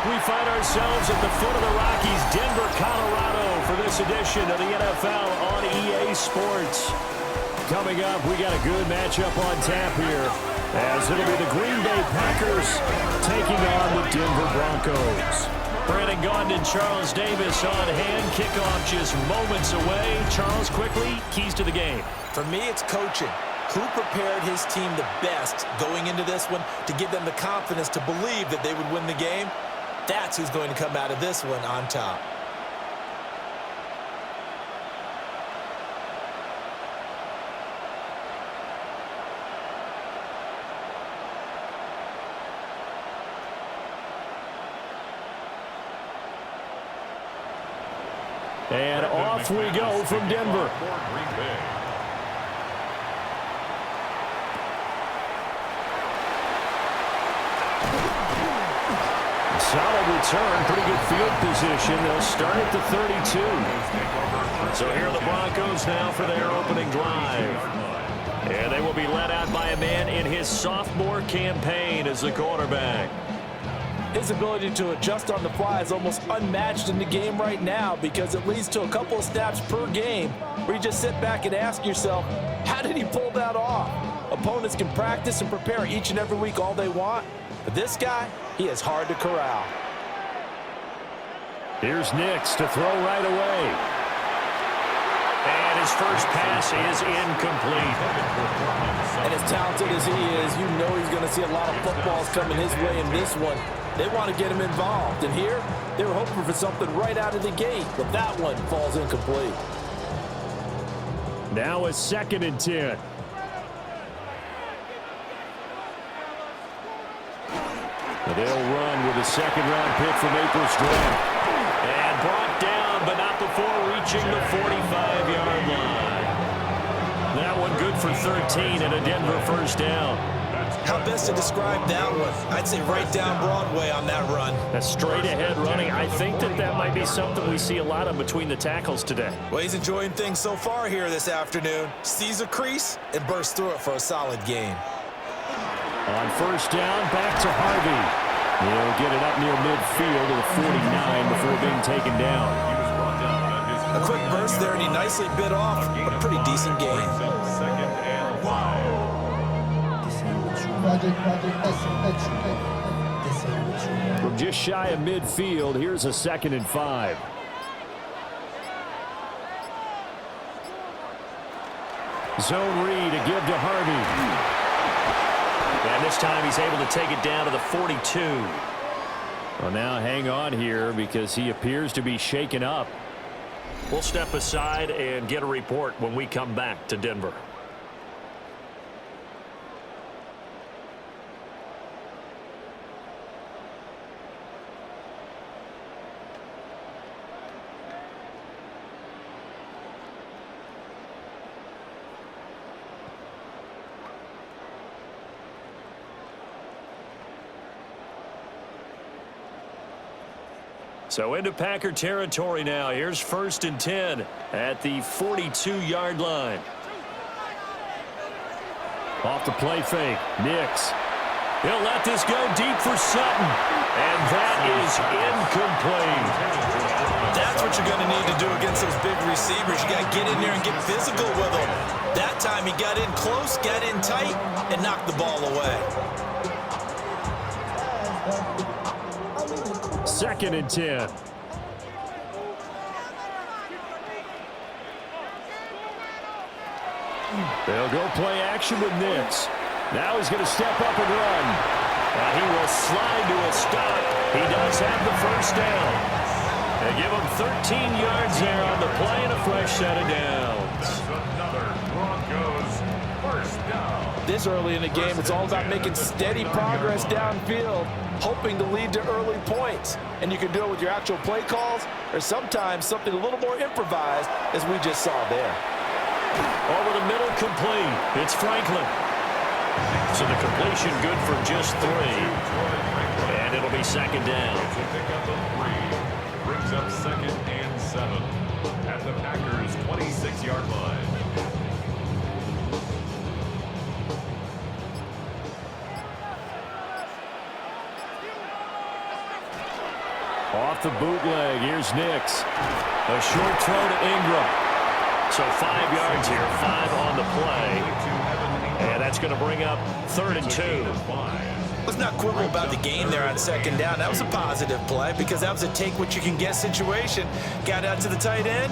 We find ourselves at the foot of the Rockies, Denver, Colorado, for this edition of the NFL on EA Sports. Coming up, we got a good matchup on tap here, as it'll be the Green Bay Packers taking on the Denver Broncos. Brandon Gaudin and Charles Davis on hand. Kickoff just moments away. Charles, quickly, keys to the game. For me, it's coaching. Who prepared his team the best going into this one to give them the confidence to believe that they would win the game? That's who's going to come out of this one on top. And off we go from Denver. Solid return, pretty good field position. They'll start at the 32. So here are the Broncos now for their opening drive. And they will be led out by a man in his sophomore campaign as the quarterback. His ability to adjust on the fly is almost unmatched in the game right now because it leads to a couple of snaps per game where you just sit back and ask yourself, how did he pull that off? Opponents can practice and prepare each and every week all they want, but this guy, he is hard to corral. Here's Nix to throw right away. And his first pass is incomplete. And as talented as he is, you know he's going to see a lot of footballs coming his way in this one. They want to get him involved. And here, they were hoping for something right out of the gate, but that one falls incomplete. Now a 2nd and 10. They'll run with a second-round pick from April's draft. And brought down, but not before reaching the 45-yard line. That one good for 13 and a Denver first down. How best to describe that one? I'd say right down Broadway on that run. A straight-ahead running. I think that might be something we see a lot of between the tackles today. Well, he's enjoying things so far here this afternoon. Sees a crease and bursts through it for a solid gain. On first down, back to Harvey. He'll get it up near midfield to the 49 before being taken down. A quick burst there, and he nicely bit off a pretty decent gain. From just shy of midfield, here's a 2nd and 5. Zone read to give to Harvey. And this time he's able to take it down to the 42. Well, now hang on here because he appears to be shaken up. We'll step aside and get a report when we come back to Denver. So into Packer territory now. Here's 1st and 10 at the 42-yard line. Off the play fake. Nix. He'll let this go deep for Sutton. And that is incomplete. That's what you're going to need to do against those big receivers. You got to get in there and get physical with them. That time he got in close, got in tight, and knocked the ball away. 2nd and 10. They'll go play action with Nix. Now he's going to step up and run. He will slide to a stop. He does have the first down. They give him 13 yards there on the play and a fresh set of downs. Another Broncos first down. This early in the game, it's all about making steady progress downfield, hoping to lead to early points. And you can do it with your actual play calls or sometimes something a little more improvised, as we just saw there. Over the middle, complete. It's Franklin. So the completion good for just 3. And it'll be 2nd down. Pick up a 3. Brings up 2nd and 7 at the Packers' 26-yard line. Off the bootleg, here's Nix. A short throw to Ingram. So 5 yards here, 5 on the play. And that's going to bring up 3rd and 2. Let's not quibble about the game there on 2nd down. That was a positive play because that was a take-what-you-can-get situation. Got out to the tight end.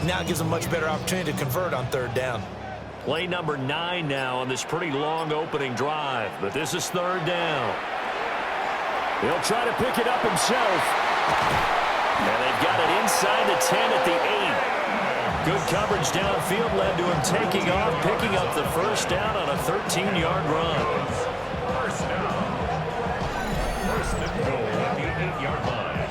Now it gives them a much better opportunity to convert on 3rd down. Play number 9 now on this pretty long opening drive. But this is 3rd down. He'll try to pick it up himself. And they've got it inside the 10 at the 8. Good coverage downfield led to him taking off, picking up the 1st down on a 13-yard run. First down. First and goal at the 8-yard line.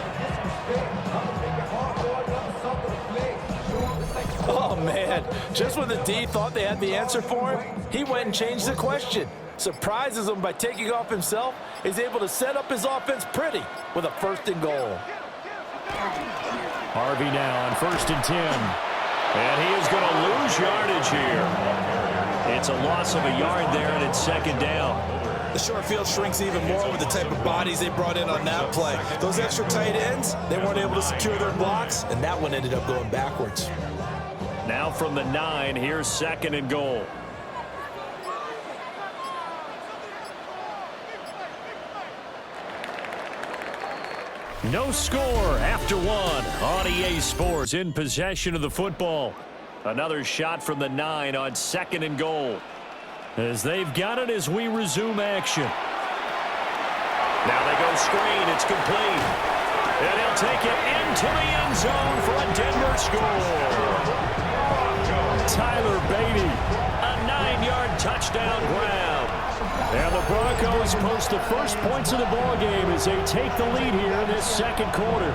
Oh, man. Just when the D thought they had the answer for him, he went and changed the question. Surprises him by taking off himself. He's able to set up his offense pretty with a 1st and goal. Harvey now on 1st and 10. And he is going to lose yardage here. It's a loss of a yard there, and it's 2nd down. The short field shrinks even more with the type of bodies they brought in on that play. Those extra tight ends, they weren't able to secure their blocks, and that one ended up going backwards. Now from the 9, here's 2nd and goal. No score after 1 on EA Sports. In possession of the football. Another shot from the 9 on 2nd and goal. As they've got it as we resume action. Now they go screen. It's complete. And he'll take it into the end zone for a Denver score. Tyler Beatty, a 9-yard touchdown grab. And the Broncos post the first points of the ball game as they take the lead here in this 2nd quarter.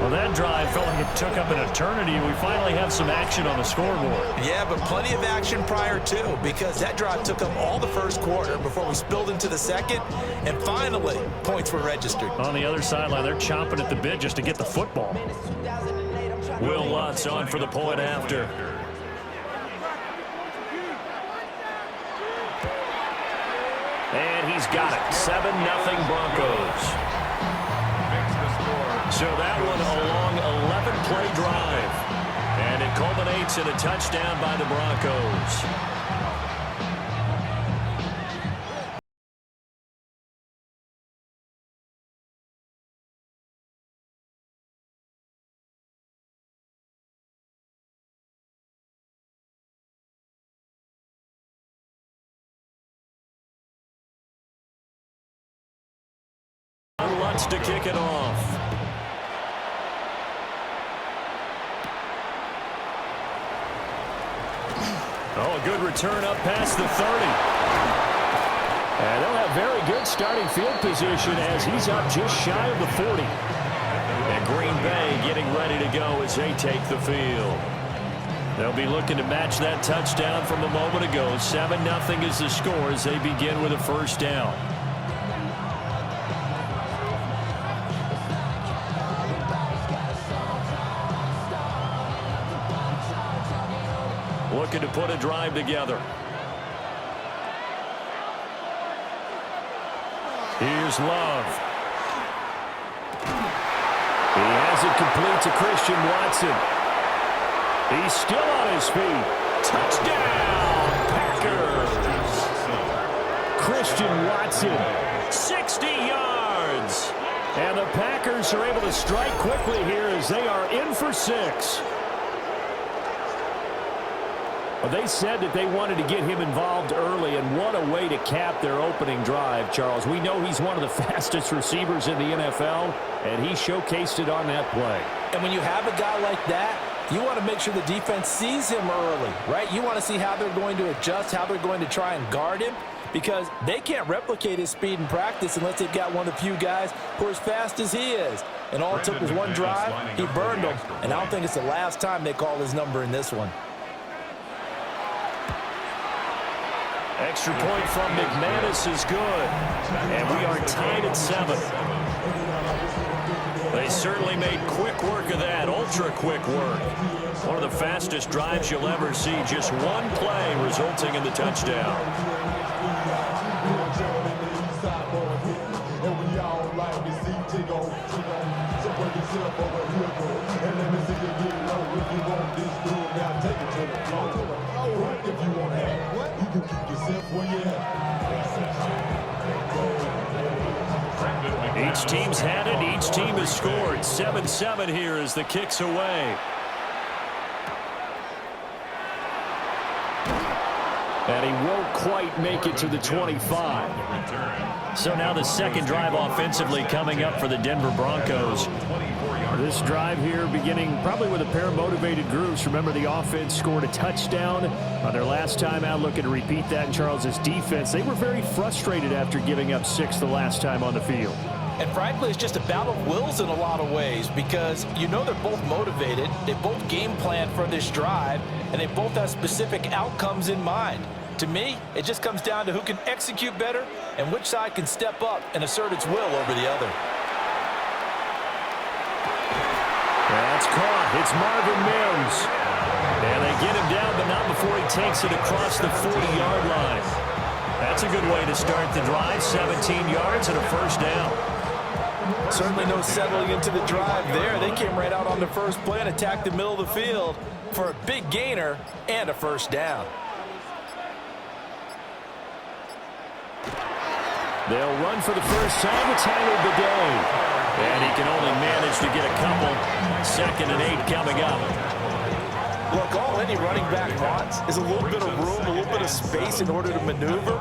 Well, that drive felt like it took up an eternity, and we finally have some action on the scoreboard. Yeah, but plenty of action prior to, because that drive took up all the 1st quarter before we spilled into the 2nd, and finally, points were registered. On the other sideline, they're chomping at the bit just to get the football. Will Lutz on for the point after. And he's got it. 7-0 Broncos. So that one a long 11-play drive. And it culminates in a touchdown by the Broncos. Lutz to kick it off. Oh, a good return up past the 30. And they'll have very good starting field position as he's up just shy of the 40. And Green Bay getting ready to go as they take the field. They'll be looking to match that touchdown from a moment ago. 7-0 is the score as they begin with a 1st down. Looking to put a drive together. Here's Love. He has it complete to Christian Watson. He's still on his feet. Touchdown, Packers. Christian Watson, 60 yards. And the Packers are able to strike quickly here as they are in for 6. Well, they said that they wanted to get him involved early, and what a way to cap their opening drive, Charles. We know he's one of the fastest receivers in the NFL, and he showcased it on that play. And when you have a guy like that, you want to make sure the defense sees him early, right? You want to see how they're going to adjust, how they're going to try and guard him, because they can't replicate his speed in practice unless they've got one of the few guys who are as fast as he is. And all it took was one drive. He burned them, and I don't think it's the last time they call his number in this one. Extra point from McManus is good. And we are tied at 7. They certainly made quick work of that, ultra quick work. One of the fastest drives you'll ever see. Just one play resulting in the touchdown. And we all like to see Tigo. So break yourself over here, bro. And let me see you get low. If you want this groove, now take it to the floor. What if you want that? You can keep yourself where you at. Each team's had it. Each team has scored. 7-7 here as the kick's away. And he won't quite make it to the 25. So now the second drive offensively coming up for the Denver Broncos. This drive here beginning probably with a pair of motivated groups. Remember, the offense scored a touchdown on their last time out. Looking to repeat that in Charles's defense. They were very frustrated after giving up 6 the last time on the field. And frankly, it's just a battle of wills in a lot of ways because you know they're both motivated. They both game plan for this drive, and they both have specific outcomes in mind. To me, it just comes down to who can execute better and which side can step up and assert its will over the other. That's caught. It's Marvin Mims. And they get him down, but not before he takes it across the 40-yard line. That's a good way to start the drive. 17 yards and a first down. Certainly no settling into the drive there. They came right out on the first play and attacked the middle of the field for a big gainer and a first down. They'll run for the first time. It's Tyler Bidet. And he can only manage to get a couple. 2nd and 8 coming up. Look, all any running back wants is a little bit of room, a little bit of space in order to maneuver.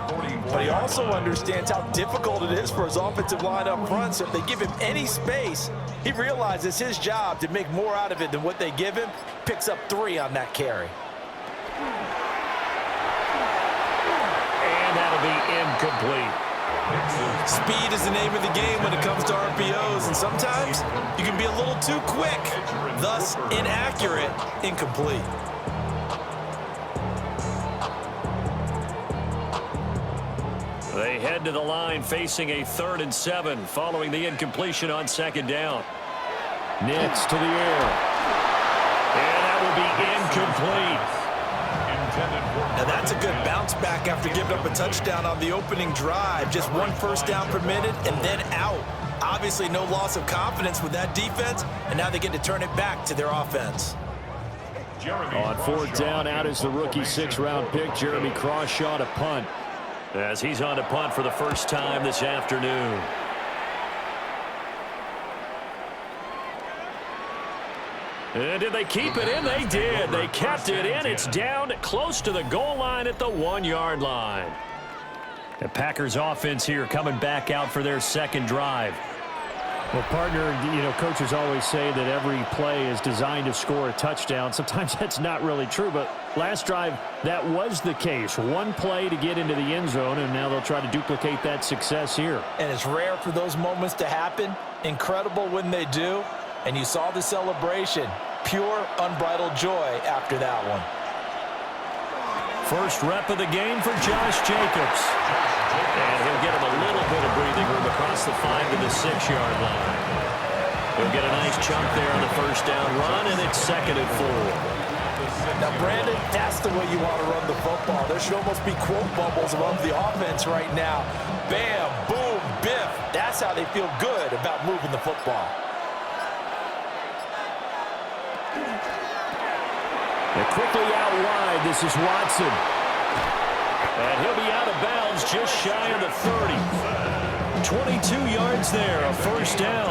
But he also understands how difficult it is for his offensive line up front. So if they give him any space, he realizes his job to make more out of it than what they give him. Picks up 3 on that carry. And that'll be incomplete. Speed is the name of the game when it comes to RPOs, and sometimes you can be a little too quick, thus inaccurate, incomplete. They head to the line facing a 3rd and 7 following the incompletion on 2nd down. Nix to the air. And that will be incomplete. Now that's a good bounce back after giving up a touchdown on the opening drive. Just 1 first down permitted and then out. Obviously no loss of confidence with that defense, and now they get to turn it back to their offense. On 4th down, out is the rookie 6th-round pick, Jeremy Crawshaw, to punt. As he's on to punt for the first time this afternoon. And did they keep it in? They did. They kept it in. It's down close to the goal line at the 1-yard line. The Packers offense here coming back out for their second drive. Well, partner, coaches always say that every play is designed to score a touchdown. Sometimes that's not really true, but last drive, that was the case. 1 play to get into the end zone, and now they'll try to duplicate that success here. And it's rare for those moments to happen. Incredible when they do. And you saw the celebration. Pure, unbridled joy after that one. First rep of the game for Josh Jacobs. And he'll get him a little bit of breathing room across the 5 to the 6-yard line. He'll get a nice chunk there on the first down run, and it's 2nd and 4. Now, Brandon, that's the way you want to run the football. There should almost be quote bubbles above the offense right now. Bam, boom, biff. That's how they feel good about moving the football. And quickly out wide, this is Watson. And he'll be out of bounds just shy of the 30. 22 yards there, a first down.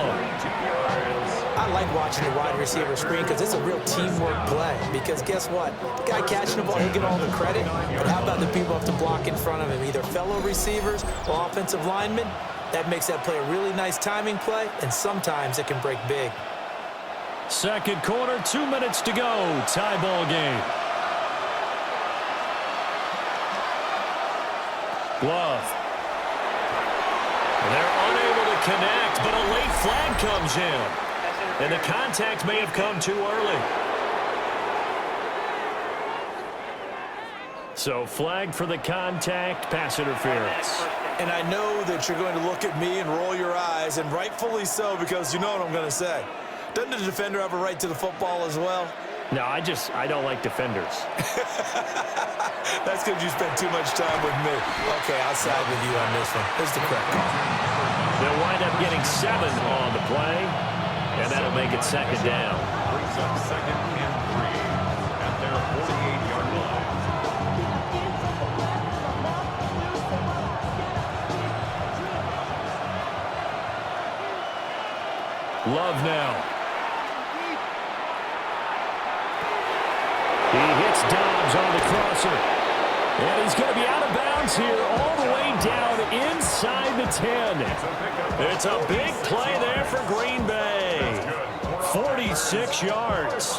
I like watching the wide receiver screen because it's a real teamwork play. Because guess what? The guy catching the ball, he'll get all the credit. But how about the people who have to block in front of him, either fellow receivers or offensive linemen? That makes that play a really nice timing play, and sometimes it can break big. Second quarter, 2 minutes to go. Tie ball game. Glove. They're unable to connect, but a late flag comes in. And the contact may have come too early. So flag for the contact, pass interference. And I know that you're going to look at me and roll your eyes, and rightfully so, because you know what I'm going to say. Doesn't the defender have a right to the football as well? No, I don't like defenders. That's because you spent too much time with me. Okay, I'll side with you on this one. Here's the correct call. They'll wind up getting 7 on the play, and that'll make it second down. Brings up second and 3 at their 48-yard line. Love now. He hits Dobbs on the crosser. And he's going to be out of bounds here all the way down inside the 10. It's a big play there for Green Bay. 46 yards.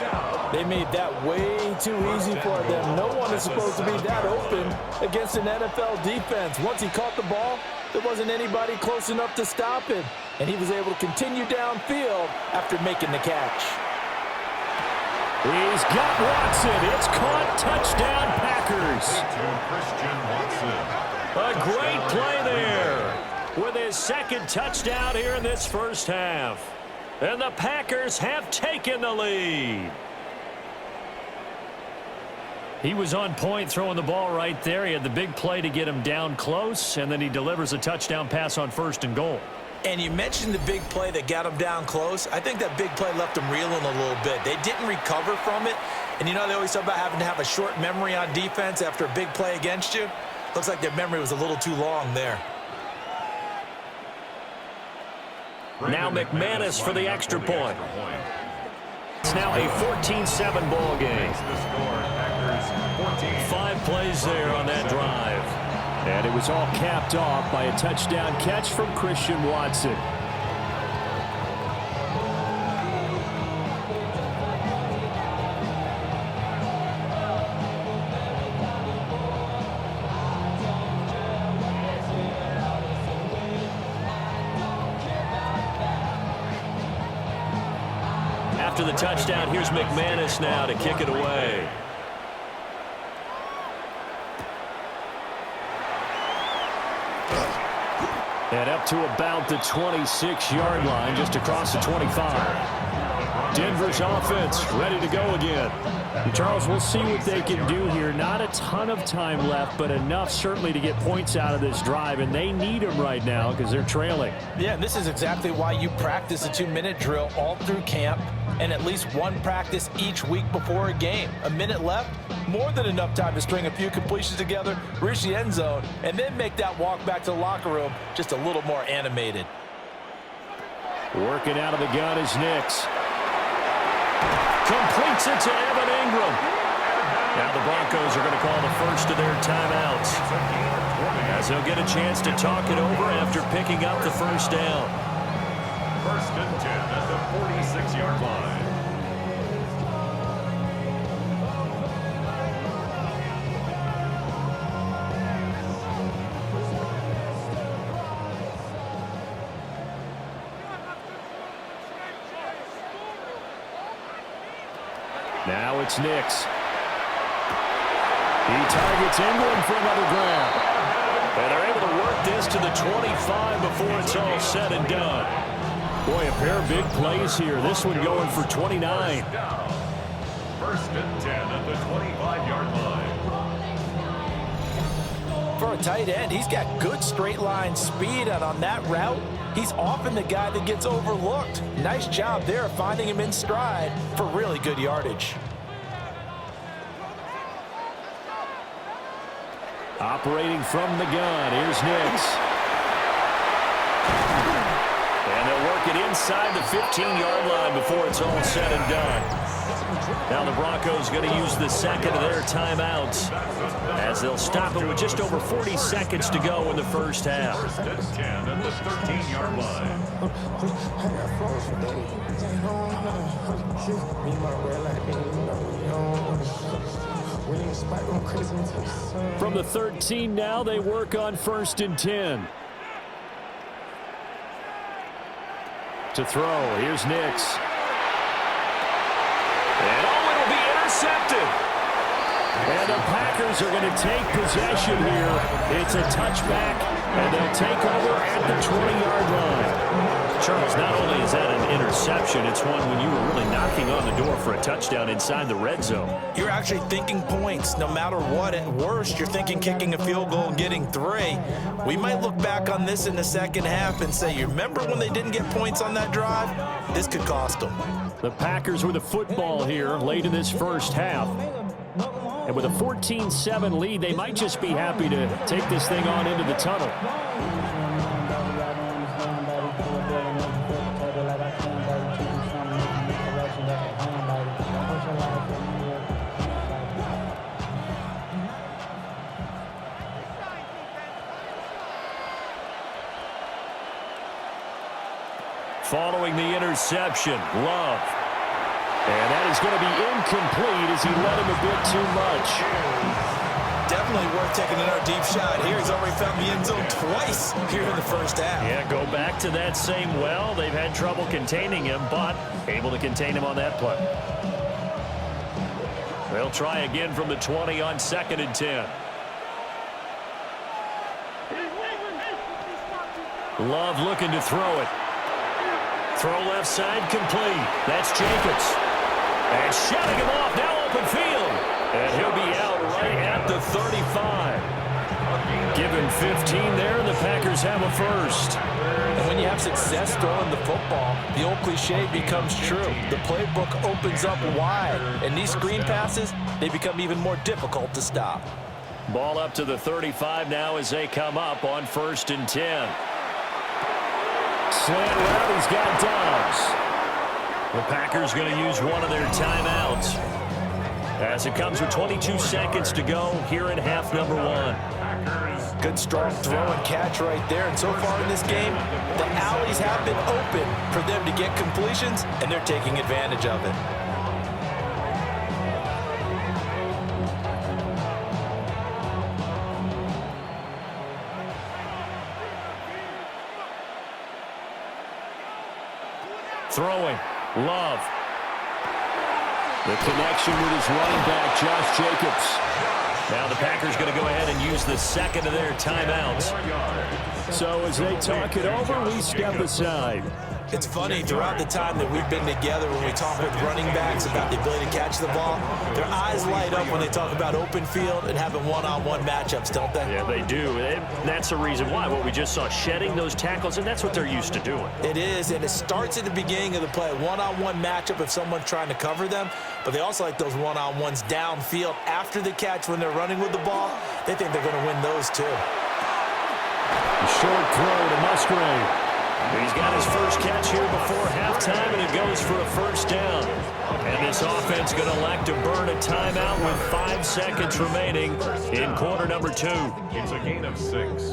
They made that way too easy for them. No one is supposed to be that open against an NFL defense. Once he caught the ball, there wasn't anybody close enough to stop him. And he was able to continue downfield after making the catch. He's got Watson. It's caught. Touchdown, Packers. A great play there with his second touchdown here in this first half. And the Packers have taken the lead. He was on point throwing the ball right there. He had the big play to get him down close, and then he delivers a touchdown pass on 1st and goal. And you mentioned the big play that got him down close. I think that big play left him reeling a little bit. They didn't recover from it. And you know, they always talk about having to have a short memory on defense after a big play against you. Looks like their memory was a little too long there. Now McManus for the extra point. It's now a 14-7 ball game. 5 plays there on that drive. And it was all capped off by a touchdown catch from Christian Watson. After the touchdown, here's McManus now to kick it away. And up to about the 26-yard line, just across the 25. Denver's offense ready to go again. And Charles, we'll see what they can do here. Not a ton of time left, but enough certainly to get points out of this drive, and they need them right now because they're trailing. Yeah, and this is exactly why you practice a 2-minute drill all through camp and at least one practice each week before a game. A minute left, more than enough time to string a few completions together, reach the end zone, and then make that walk back to the locker room just a little more animated. Working out of the gun is Nix. Completes it to Evan Ingram. Now the Broncos are going to call the first of their timeouts, as they'll get a chance to talk it over after picking up the first down. 1st and 10 at the 46-yard line. Now it's Nix. He targets Ingram for another grab. And they're able to work this to the 25 before it's all said and done. Boy, a pair of big plays here. This one going for 29. 1st and 10 at the 25-yard line. For a tight end, he's got good straight line speed, and on that route, he's often the guy that gets overlooked. Nice job there of finding him in stride for really good yardage. Operating from the gun, here's Nix. And they'll work it inside the 15-yard line before it's all said and done. Now the Broncos going to use the second of their timeouts, as they'll stop it with just over 40 seconds to go in the first half. 1st and 10 at the 13-yard line. From the 13 now, they work on 1st and 10. To throw, here's Nix. And it'll be intercepted. And the Packers are going to take possession here. It's a touchback, and they'll take over at the 20-yard line. Charles, not only is that an interception, it's one when you were really knocking on the door for a touchdown inside the red zone. You're actually thinking points. No matter what, at worst, you're thinking kicking a field goal and getting 3. We might look back on this in the second half and say, you remember when they didn't get points on that drive? This could cost them. The Packers with the football here late in this first half. And with a 14-7 lead, they might just be happy to take this thing on into the tunnel. Following the interception, Love. And that is going to be incomplete as he led him a bit too much. Definitely worth taking another deep shot here. He's already found the end zone twice here in the first half. Yeah, go back to that same well. They've had trouble containing him, but able to contain him on that play. They'll try again from the 20 on 2nd and 10. Love looking to throw it. Throw left side complete. That's Jacobs. And shutting him off, now open field. And he'll be out right at the 35. Given 15 there, the Packers have a first. And when you have success throwing the football, the old cliche becomes true. The playbook opens up wide. And these screen passes, they become even more difficult to stop. Ball up to the 35 now as they come up on 1st and 10. Slant route, he's got Dobbs. The Packers going to use one of their timeouts as it comes with 22 seconds to go here in half number 1. Good strong throw and catch right there. And so far in this game, the alleys have been open for them to get completions, and they're taking advantage of it. Throwing, Love. The connection with his running back, Josh Jacobs. Now the Packers going to go ahead and use the second of their timeouts. So as they talk it over, we step aside. It's funny, throughout the time that we've been together, when we talk with running backs about the ability to catch the ball, their eyes light up when they talk about open field and having one-on-one matchups, don't they? Yeah, they do. That's the reason why. What we just saw, shedding those tackles, and that's what they're used to doing. It is, and it starts at the beginning of the play. One-on-one matchup if someone's trying to cover them, but they also like those one-on-ones downfield after the catch when they're running with the ball. They think they're going to win those too. A short throw to Musgrave. He's got his first catch here before halftime, and it goes for a first down. And this offense going to elect to burn a timeout with 5 seconds remaining in quarter number 2. It's a gain of 6.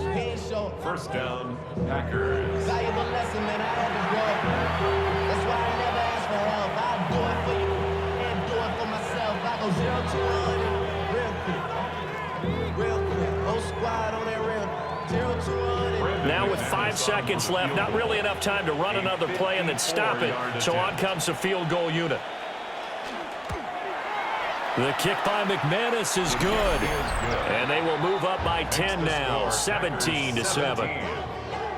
First down, Packers. Valuable lesson that I had to grow. That's why I never ask for help. I do it for you and do it for myself. I go 0 to 100 real quick. Whole squad on that real 0 to 100. Now with 5 seconds left, not really enough time to run another play and then stop it. So on comes the field goal unit. The kick by McManus is good. And they will move up by 10 now, 17-7.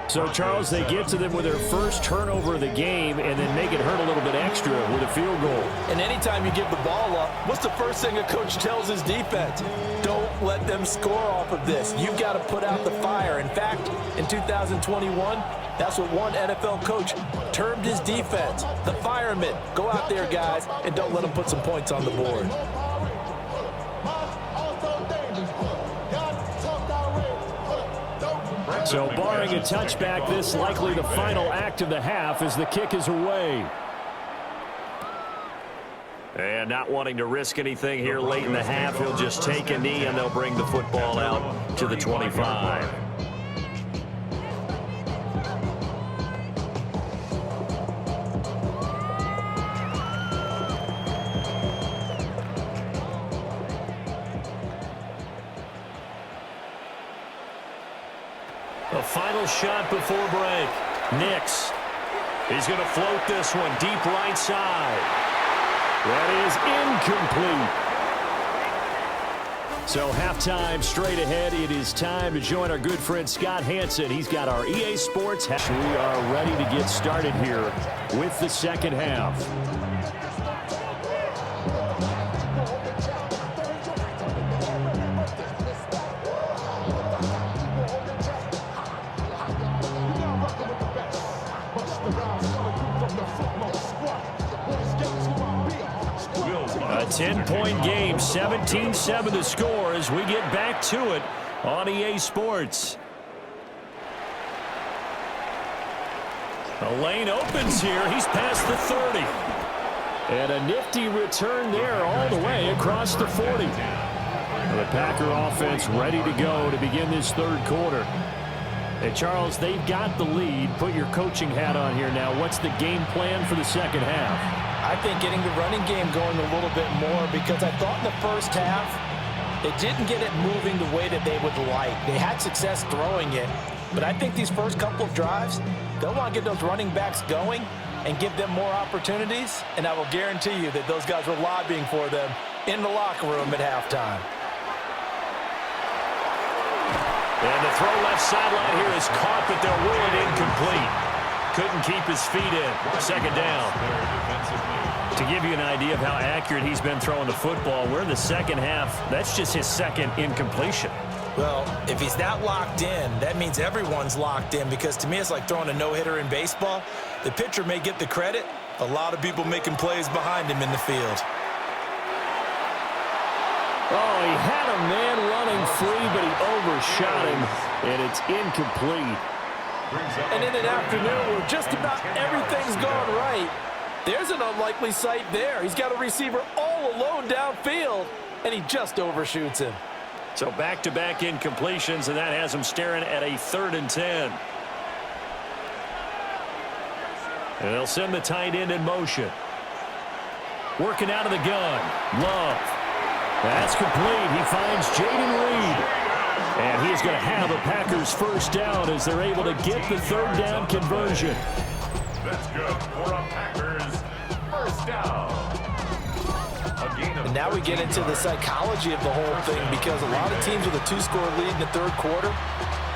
So, Charles, they get to them with their first turnover of the game and then make it hurt a little bit extra with a field goal. And anytime you give the ball up, what's the first thing a coach tells his defense? Don't let them score off of this. You've got to put out the fire. In fact, in 2021, that's what one NFL coach termed his defense. The firemen. Go out there, guys, and don't let them put some points on the board. So barring a touchback, this likely the final act of the half as the kick is away. And not wanting to risk anything here late in the half, he'll just take a knee and they'll bring the football out to the 25. A final shot before break. Nix. He's going to float this one deep right side. That is incomplete. So halftime straight ahead. It is time to join our good friend Scott Hansen. He's got our EA Sports. We are ready to get started here with the second half. A 10-point game, 17-7 the score as we get back to it on EA Sports. The lane opens here. He's past the 30. And a nifty return there all the way across the 40. The Packer offense ready to go to begin this third quarter. And Charles, they've got the lead. Put your coaching hat on here now. What's the game plan for the second half? I think getting the running game going a little bit more, because I thought in the first half they didn't get it moving the way that they would like. They had success throwing it, but I think these first couple of drives, they'll want to get those running backs going and give them more opportunities, and I will guarantee you that those guys were lobbying for them in the locker room at halftime. And the throw left sideline here is caught, but they'll rule it incomplete. Couldn't keep his feet in. Second down. To give you an idea of how accurate he's been throwing the football, we're in the second half. That's just his second incompletion. Well, if he's that locked in, that means everyone's locked in, because to me it's like throwing a no-hitter in baseball. The pitcher may get the credit. A lot of people making plays behind him in the field. Oh, he had a man running free, but he overshot him, and it's incomplete. And in an afternoon where just about everything's gone right, there's an unlikely sight there. He's got a receiver all alone downfield, and he just overshoots him. So back-to-back incompletions, and that has him staring at a 3rd and 10. And they'll send the tight end in motion. Working out of the gun. Love. That's complete. He finds Jaden Reed. And he's going to have a Packers first down as they're able to get the 3rd down conversion. That's good for a Packers first down. And now we get into the psychology of the whole thing, because a lot of teams with a 2-score lead in the third quarter,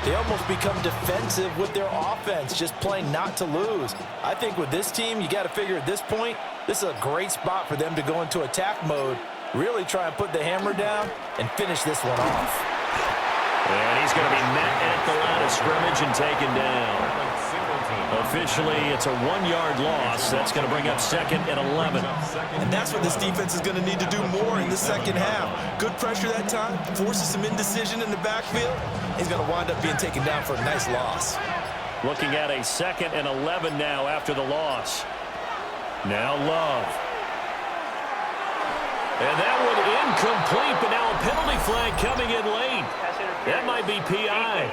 they almost become defensive with their offense, just playing not to lose. I think with this team, you got to figure at this point, this is a great spot for them to go into attack mode, really try and put the hammer down and finish this one off. And he's going to be met at the line of scrimmage and taken down. Officially, it's a 1-yard loss. That's going to bring up 2nd and 11. And that's what this defense is going to need to do more in the second half. Good pressure that time, forces some indecision in the backfield. He's going to wind up being taken down for a nice loss. Looking at a 2nd and 11 now after the loss. Now Love. And that one incomplete, but now a penalty flag coming in late. That might be PI.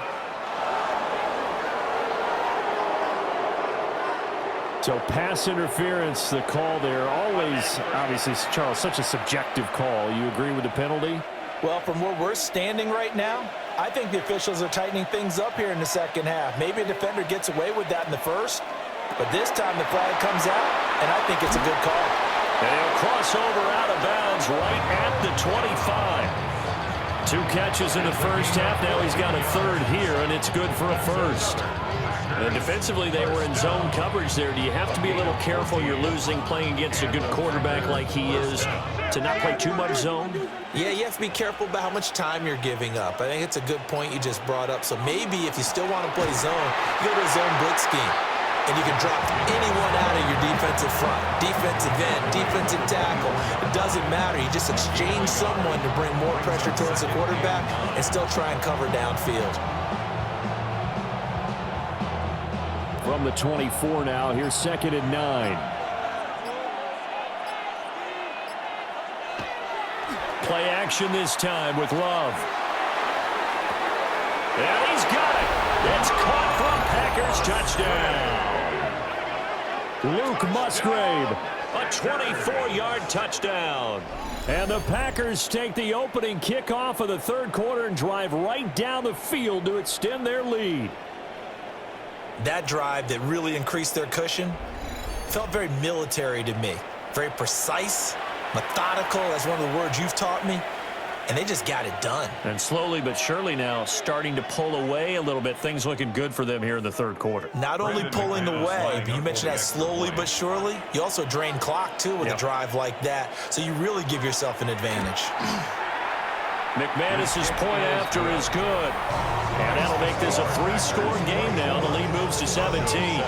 So pass interference, the call there. Always, obviously, Charles, such a subjective call. You agree with the penalty? Well, from where we're standing right now, I think the officials are tightening things up here in the second half. Maybe a defender gets away with that in the first, but this time the flag comes out, and I think it's a good call. And he'll cross over out of bounds right at the 25. 2 catches in the first half. Now he's got a 3rd here, and it's good for a first. And defensively, they were in zone coverage there. Do you have to be a little careful? You're losing playing against a good quarterback like he is to not play too much zone? Yeah, you have to be careful about how much time you're giving up. I think it's a good point you just brought up. So maybe if you still want to play zone, you go to a zone blitz scheme. And you can drop anyone out of your defensive front, defensive end, defensive tackle. It doesn't matter. You just exchange someone to bring more pressure towards the quarterback and still try and cover downfield. From the 24 now, here's 2nd and 9. Play action this time with Love. And he's got it. It's caught from Packers touchdown. Luke Musgrave, a 24-yard touchdown. And the Packers take the opening kickoff of the third quarter and drive right down the field to extend their lead. That drive that really increased their cushion felt very military to me. Very precise, methodical, that's one of the words you've taught me. and they just got it done. And slowly but surely now starting to pull away a little bit. Things looking good for them here in the third quarter. Not only pulling away, but you mentioned that slowly but surely. You also drain clock, too, with a drive like that. So you really give yourself an advantage. McManus's point after is good. And that'll make this a 3-score game now. The lead moves to 17.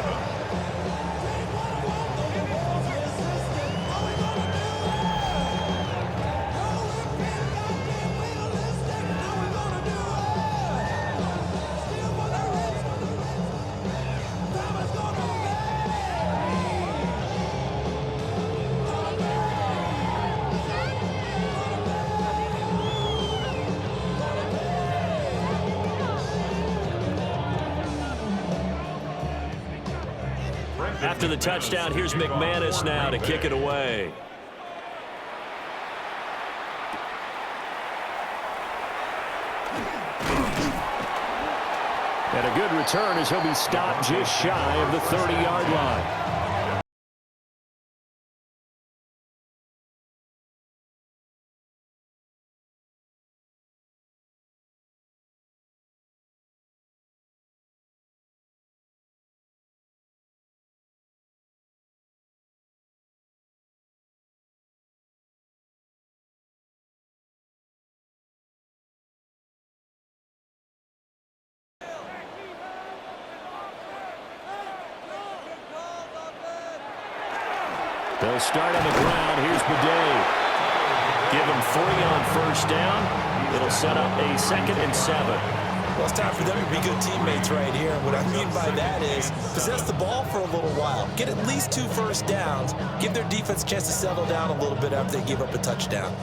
After the touchdown, here's McManus now to kick it away. And a good return as he'll be stopped just shy of the 30-yard line. They'll start on the ground. Here's Bidet. Give him 3 on first down. It'll set up a 2nd and 7. Well, it's time for them to be good teammates right here. And what I mean by that is possess the ball for a little while. Get at least 2 first downs. Give their defense a chance to settle down a little bit after they give up a touchdown.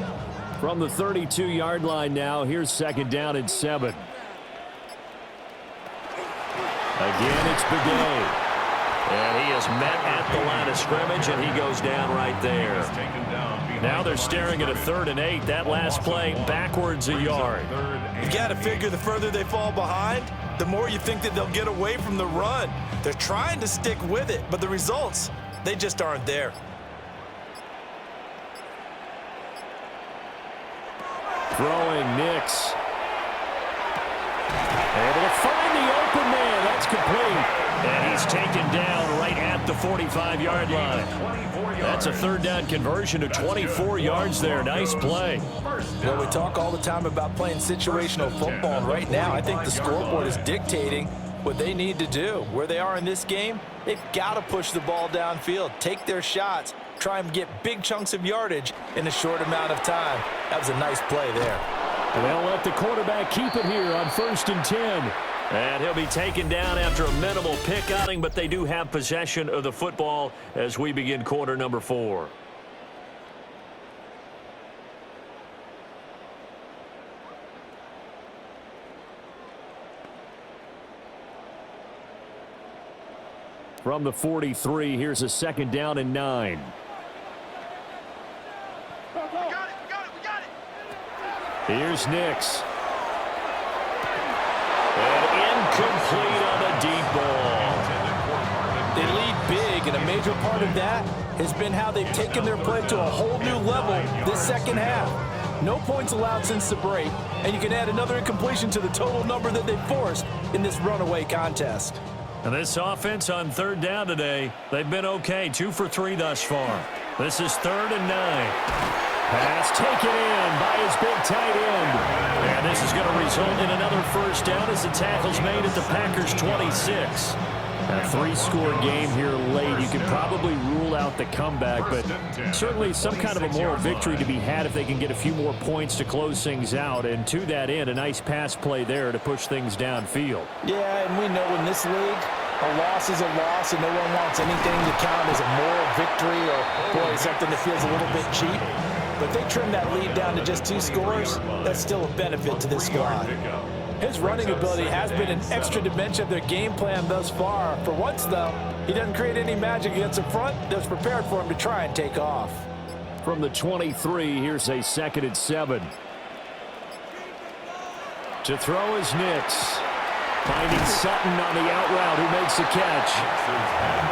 From the 32-yard line now, here's 2nd down and 7. Again, it's Bidet. And he is met at the line of scrimmage, and he goes down right there. Now they're staring at a 3rd and 8. That last play backwards a yard. You got to figure the further they fall behind, the more you think that they'll get away from the run. They're trying to stick with it, but the results, they just aren't there. Throwing Nix. Able to find the open man. That's complete. And he's taken down right at the 45-yard line. That's a 3rd down conversion to 24 yards there. Nice play. Well, we talk all the time about playing situational football, and right now I think the scoreboard is dictating what they need to do. Where they are in this game, they've got to push the ball downfield, take their shots, try and get big chunks of yardage in a short amount of time. That was a nice play there. And they'll let the quarterback keep it here on 1st and 10. And he'll be taken down after a minimal pick outing, but they do have possession of the football as we begin quarter number 4. From the 43, here's a 2nd down and 9. We got it. Here's Nix. And incomplete on a deep ball. They lead big, and a major part of that has been how they've taken their play to a whole new level this second half. No points allowed since the break, and you can add another incompletion to the total number that they've forced in this runaway contest. And this offense on 3rd down today, they've been okay. 2 for 3 thus far. This is 3rd and 9. Pass taken in by his big tight end. And this is going to result in another 1st down as the tackle's made at the Packers' 26. A 3-score game here late. You could probably rule out the comeback, but certainly some kind of a moral victory to be had if they can get a few more points to close things out. And to that end, a nice pass play there to push things downfield. Yeah, and we know in this league, a loss is a loss, and no one wants anything to count as a moral victory or, boy, something that feels a little bit cheap. But if they trim that lead down to just 2 scores, that's still a benefit to this squad. His running ability has been an extra dimension of their game plan thus far. For once, though, he doesn't create any magic against the front that's prepared for him to try and take off. From the 23, here's a 2nd and 7. To throw is Nix. Finding Sutton on the out route, who makes the catch.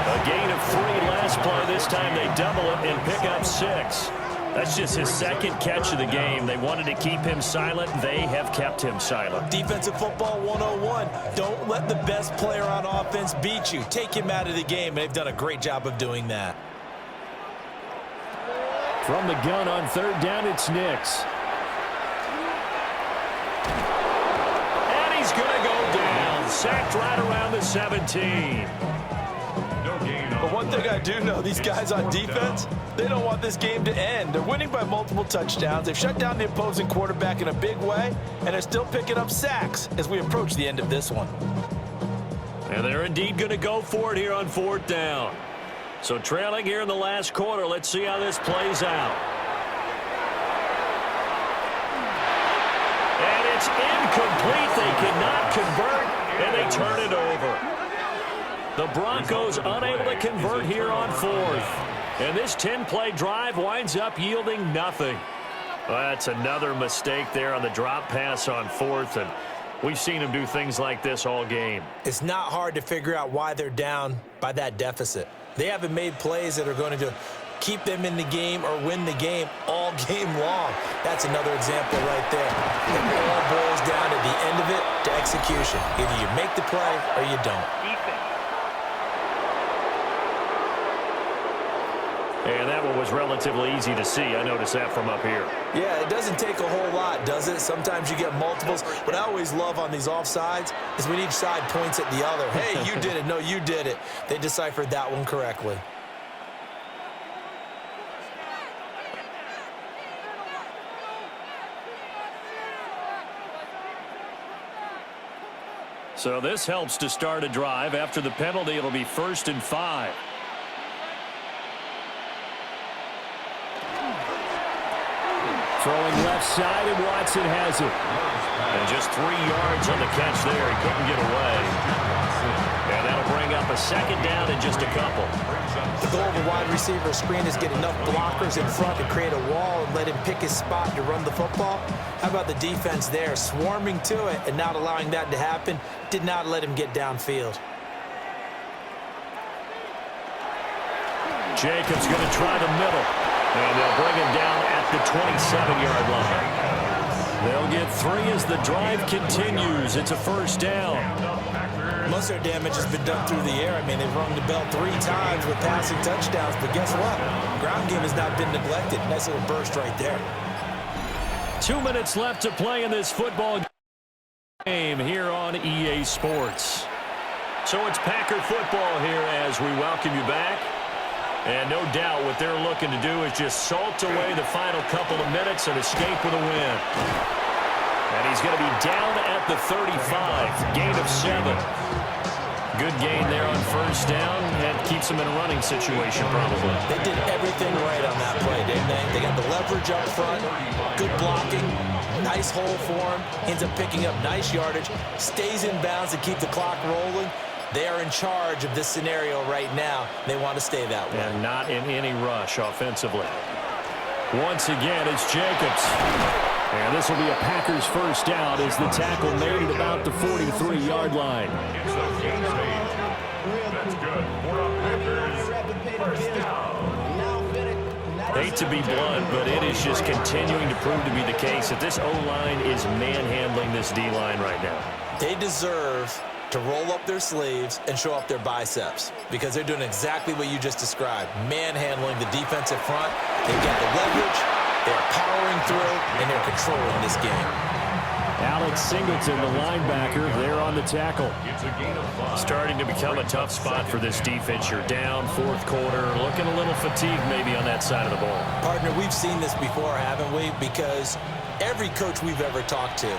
A gain of 3 last play. This time they double it and pick up 6. That's just his second catch of the game. They wanted to keep him silent. They have kept him silent. Defensive football 101. Don't let the best player on offense beat you. Take him out of the game, and they've done a great job of doing that. From the gun on third down, it's Nix. And he's going to go down. Sacked right around the 17. But one thing I do know, these guys on defense, they don't want this game to end. They're winning by multiple touchdowns. They've shut down the opposing quarterback in a big way, and they're still picking up sacks as we approach the end of this one. And they're indeed going to go for it here on fourth down. So trailing here in the last quarter. Let's see how this plays out. And it's incomplete. They cannot convert, and they turn it over. The Broncos unable to convert here on fourth. And this 10-play drive winds up yielding nothing. Well, that's another mistake there on the drop pass on fourth, and we've seen him do things like this all game. It's not hard to figure out why they're down by that deficit. They haven't made plays that are going to keep them in the game or win the game all game long. That's another example right there. It all boils down at the end of it to execution. Either you make the play or you don't. And that one was relatively easy to see. I noticed that from up here. Yeah, it doesn't take a whole lot, does it? Sometimes you get multiples. What I always love on these offsides is when each side points at the other. Hey, you did it. No, you did it. They deciphered that one correctly. So this helps to start a drive. After the penalty, it'll be 1st and 5. Throwing left side, and Watson has it. And just 3 yards on the catch there. He couldn't get away. And that'll bring up a second down in just a couple. The goal of a wide receiver screen is get enough blockers in front to create a wall and let him pick his spot to run the football. How about the defense there, swarming to it and not allowing that to happen? Did not let him get downfield. Jacobs going to try the middle. And they'll bring him down at the 27-yard line. They'll get 3 as the drive continues. It's a 1st down. Most of their damage has been done through the air. I mean, they've rung the bell 3 times with passing touchdowns. But guess what? Ground game has not been neglected. Nice little burst right there. 2 minutes left to play in this football game here on EA Sports. So it's Packer football here as we welcome you back. And no doubt what they're looking to do is just salt away the final couple of minutes and escape with a win. And he's going to be down at the 35. Gain of 7. Good gain there on 1st down and keeps him in a running situation probably. They did everything right on that play, didn't they? They got the leverage up front, good blocking, nice hole for him, ends up picking up nice yardage, stays in bounds to keep the clock rolling. They are in charge of this scenario right now. They want to stay that way. And not in any rush offensively. Once again, it's Jacobs. And this will be a Packers 1st down as the tackle made at about the 43-yard line. That's good. Packers, 1st down. Hate to be blunt, but it is just continuing to prove to be the case that this O-line is manhandling this D-line right now. They deserve to roll up their sleeves and show up their biceps because they're doing exactly what you just described, manhandling the defensive front. They've got the leverage, they're powering through, and they're controlling this game. Alex Singleton, the linebacker, there on the tackle. Starting to become a tough spot for this defense. You're down 4th quarter, looking a little fatigued maybe on that side of the ball. Partner, we've seen this before, haven't we? Because every coach we've ever talked to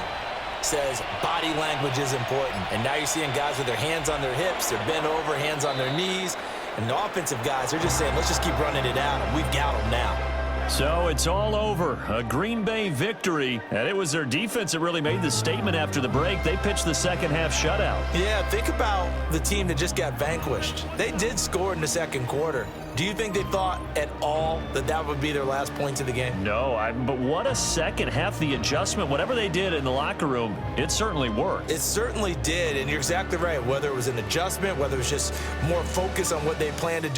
says body language is important. And now you're seeing guys with their hands on their hips, they're bent over, hands on their knees. And the offensive guys, they're just saying, let's just keep running it out, and we've got them now. So it's all over. A Green Bay victory. And it was their defense that really made the statement after the break. They pitched the second-half shutout. Yeah, think about the team that just got vanquished. They did score in the 2nd quarter. Do you think they thought at all that that would be their last points of the game? No, but what a second half. The adjustment, whatever they did in the locker room, it certainly worked. It certainly did, and you're exactly right. Whether it was an adjustment, whether it was just more focus on what they planned to do